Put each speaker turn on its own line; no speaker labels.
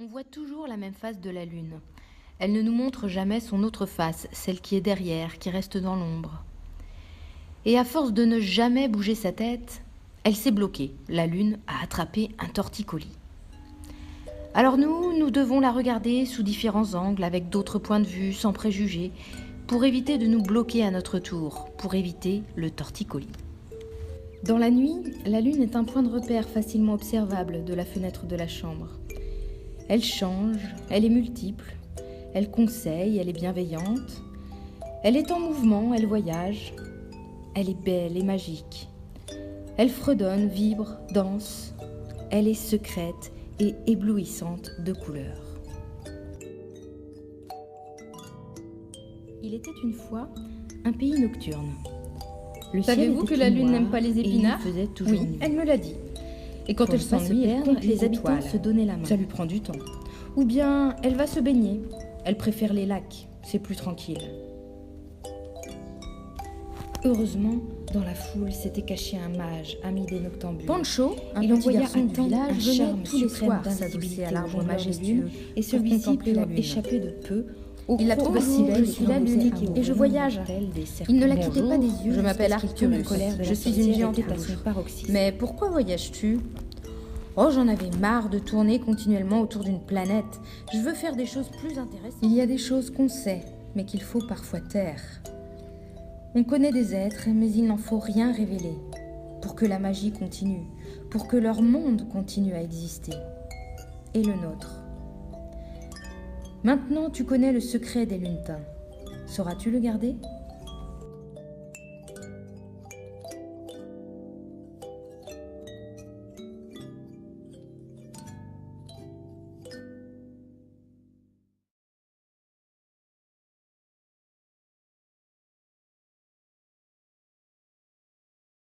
On voit toujours la même face de la lune. Elle ne nous montre jamais son autre face, celle qui est derrière, qui reste dans l'ombre. Et à force de ne jamais bouger sa tête, elle s'est bloquée. La lune a attrapé un torticolis. Alors nous devons la regarder sous différents angles, avec d'autres points de vue, sans préjugés, pour éviter de nous bloquer à notre tour, pour éviter le torticolis. Dans la nuit, la lune est un point de repère facilement observable de la fenêtre de la chambre. Elle change, elle est multiple, elle conseille, elle est bienveillante, elle est en mouvement, elle voyage, elle est belle et magique. Elle fredonne, vibre, danse, elle est secrète et éblouissante de couleurs. Il était une fois un pays nocturne. Le ciel
Savez-vous
était
que la
tout
lune
noir
n'aime pas les
et il
épinards?
faisait toujours
Oui,
nuit.
elle me l'a dit. Et quand elle s'ennuie, elle compte
les habitants
étoiles.
se donnaient la main.
Ça lui prend du temps.
Ou bien elle va se baigner. Elle préfère les lacs, c'est plus tranquille. Heureusement, dans la foule s'était caché un mage, ami des noctambules.
Pancho, un
Il
petit
envoya
garçon du
attendre
village,
un
venait
charme
tous les
suprême
soirs
d'invisibilité
s'adosser à
au
l'arbre
jongleur de
majestueux
lune, et
pour
celui-ci
contempler la
put
lune.
échapper de peu au
Il l'a
croc
trouvé
de
si belle,
Sibelle
je suis la
qui
lune,
causait
et je
au
voyage.
mortel des
Il ne la
serpents.
quittait pas des yeux.
Je m'appelle
jusqu'à ce qu'il
Arcturus.
tombe.
La colère de
Je
la
suis une
sorcière
géante
était à
rouge.
son paroxysme.
Mais pourquoi voyages-tu? Oh, j'en avais marre de tourner continuellement autour d'une planète. Je veux faire des choses plus intéressantes. Il y a des choses qu'on sait, mais qu'il faut parfois taire. On connaît des êtres, mais il n'en faut rien révéler pour que la magie continue, pour que leur monde continue à exister. Et le nôtre. Maintenant, tu connais le secret des lunetins. Sauras-tu le garder ?